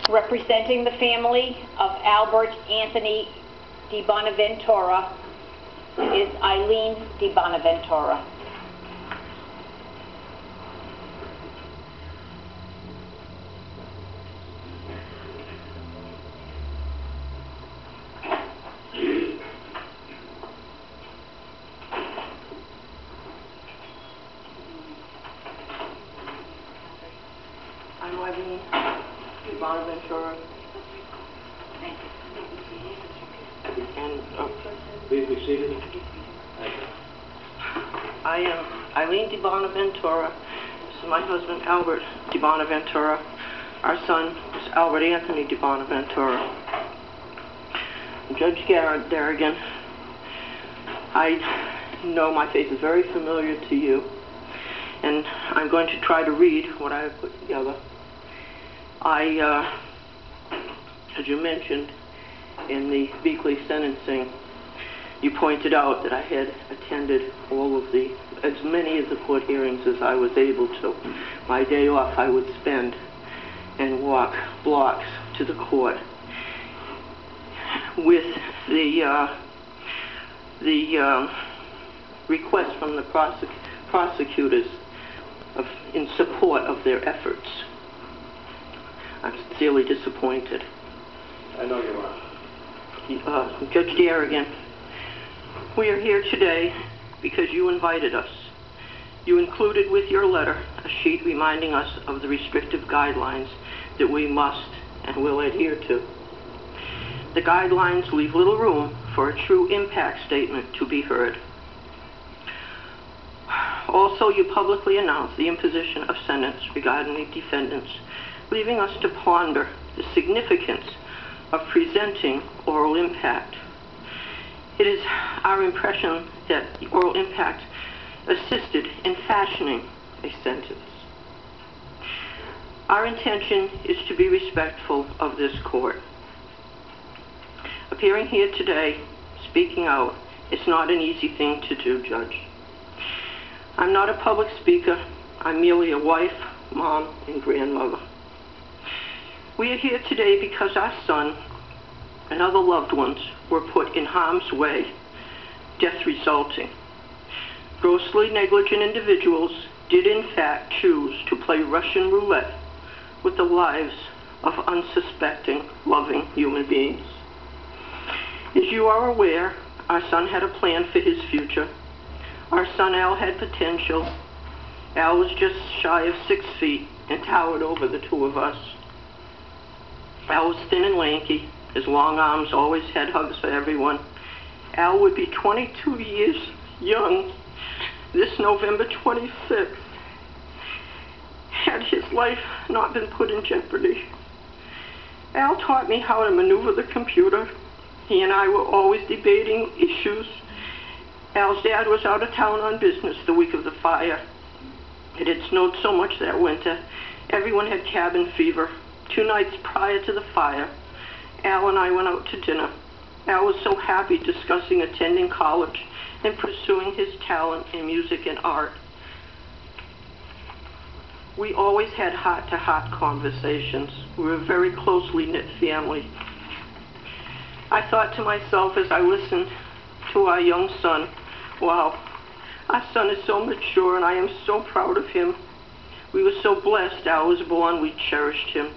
Representing the family of Albert Anthony DiBonaventura is EILEEN DiBonaventura. I'm EILEEN DiBonaventura. And please be seated. I am EILEEN DiBonaventura. This is my husband, Albert DiBonaventura. Our son is Albert Anthony DiBonaventura. Judge Darigan, I know my face is very familiar to you, and I'm going to try to read what I have put together. As you mentioned in the weekly sentencing, you pointed out that I had attended as many of the court hearings as I was able to. My day off I would spend and walk blocks to the court with the request from the prosecutors in support of their efforts. I'm sincerely disappointed. I know you are. Judge Darigan, we are here today because you invited us. You included with your letter a sheet reminding us of the restrictive guidelines that we must and will adhere to. The guidelines leave little room for a true impact statement to be heard. Also, you publicly announced the imposition of sentence regarding the defendants, leaving us to ponder the significance of presenting oral impact. It is our impression that the oral impact assisted in fashioning a sentence. Our intention is to be respectful of this court. Appearing here today, speaking out, is not an easy thing to do, Judge. I'm not a public speaker. I'm merely a wife, mom, and grandmother. We are here today because our son and other loved ones were put in harm's way, death resulting. Grossly negligent individuals did in fact choose to play Russian roulette with the lives of unsuspecting, loving human beings. As you are aware, our son had a plan for his future. Our son Al had potential. Al was just shy of 6 feet and towered over the two of us. Al was thin and lanky. His long arms always had hugs for everyone. Al would be 22 years young this November 26th, had his life not been put in jeopardy. Al taught me how to maneuver the computer. He and I were always debating issues. Al's dad was out of town on business the week of the fire. It had snowed so much that winter, everyone had cabin fever. 2 nights prior to the fire, Al and I went out to dinner. Al was so happy discussing attending college and pursuing his talent in music and art. We always had heart-to-heart conversations. We were a very closely knit family. I thought to myself as I listened to our young son, wow, our son is so mature and I am so proud of him. We were so blessed Al was born, we cherished him.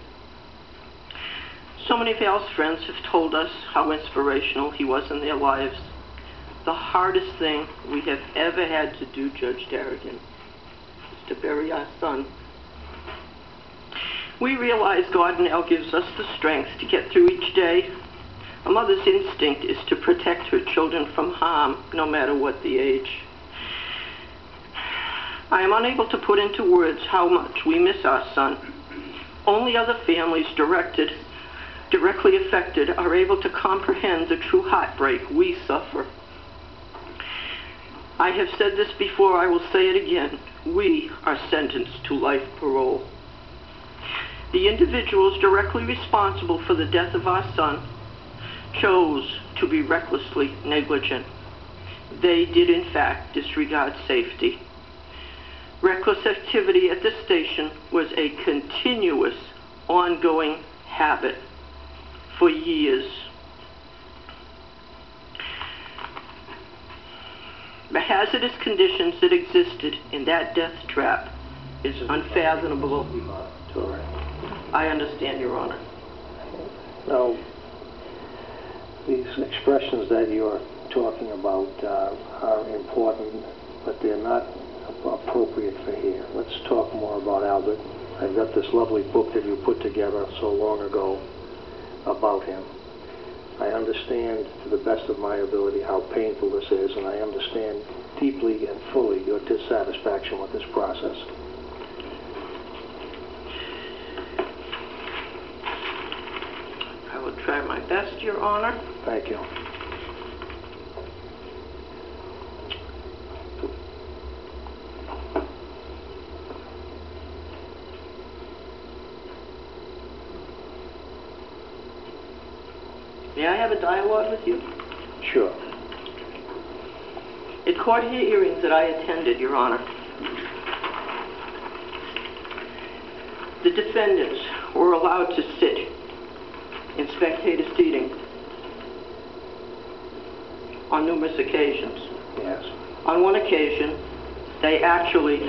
So many of Al's friends have told us how inspirational he was in their lives. The hardest thing we have ever had to do, Judge Darigan, is to bury our son. We realize God and Al gives us the strength to get through each day. A mother's instinct is to protect her children from harm, no matter what the age. I am unable to put into words how much we miss our son. Only other families directly affected are able to comprehend the true heartbreak we suffer. I have said this before, I will say it again. We are sentenced to life parole. The individuals directly responsible for the death of our son chose to be recklessly negligent. They did in fact disregard safety. Reckless activity at the station was a continuous, ongoing habit for years. The hazardous conditions that existed in that death trap is unfathomable. I understand, Your Honor. Now, these expressions that you're talking about are important, but they're not appropriate for here. Let's talk more about Albert. I've got this lovely book that you put together so long ago about him. I understand to the best of my ability how painful this is, and I understand deeply and fully your dissatisfaction with this process. I will try my best, Your Honor. Thank you. May I have a dialogue with you? Sure. At court hearings that I attended, Your Honor, the defendants were allowed to sit in spectator seating on numerous occasions. Yes. On one occasion, they actually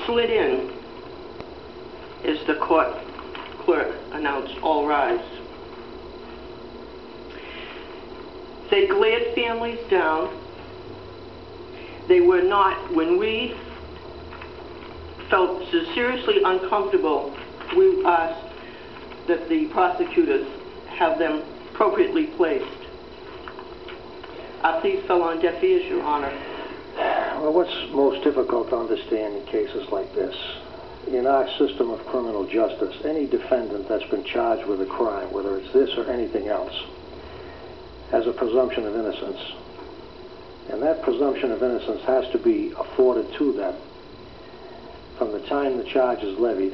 slid in as the court clerk announced, "All rise." They glared families down. They were not, when we felt seriously uncomfortable, we asked that the prosecutors have them appropriately placed. Our pleas fell on deaf ears, Your Honor. Well, what's most difficult to understand in cases like this, in our system of criminal justice, any defendant that's been charged with a crime, whether it's this or anything else, has a presumption of innocence. And that presumption of innocence has to be afforded to them from the time the charge is levied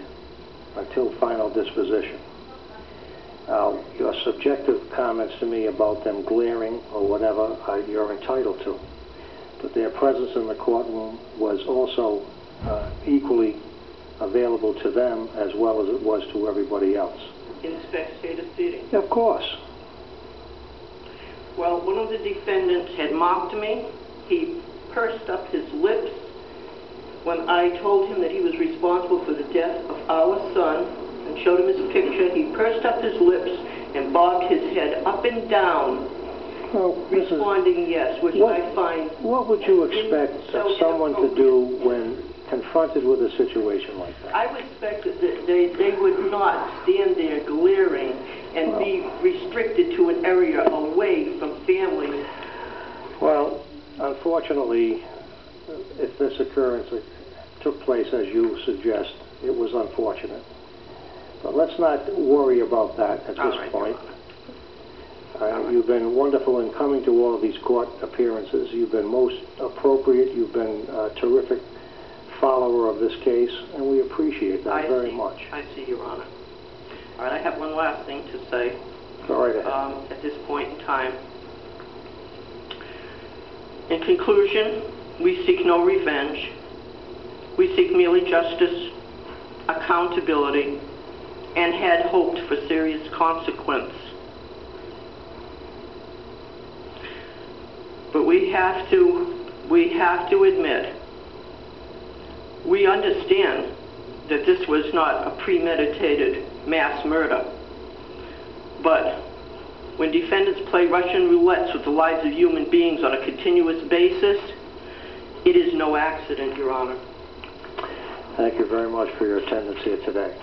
until final disposition. Now, your subjective comments to me about them glaring or whatever, you're entitled to. But their presence in the courtroom was also equally available to them as well as it was to everybody else. In spectator seating. Of course. Well, one of the defendants had mocked me. He pursed up his lips when I told him that he was responsible for the death of our son and showed him his picture. He pursed up his lips and bobbed his head up and down, responding yes, which I find... What would you expect of someone to do when confronted with a situation like that? I would expect that they would not stand there glaring and be restricted to an area away from family. Well, unfortunately, if this occurrence took place as you suggest, it was unfortunate. But let's not worry about that at this point. You've been wonderful in coming to all of these court appearances. You've been most appropriate. You've been a terrific follower of this case, and we appreciate that very much. I see, Your Honor. All right, I have one last thing to say. Go right ahead. At this point in time. In conclusion, we seek no revenge. We seek merely justice, accountability, and had hoped for serious consequence. But we have to admit, we understand that this was not a premeditated mass murder. But when defendants play Russian roulette with the lives of human beings on a continuous basis, it is no accident, Your Honor. Thank you very much for your attendance here today.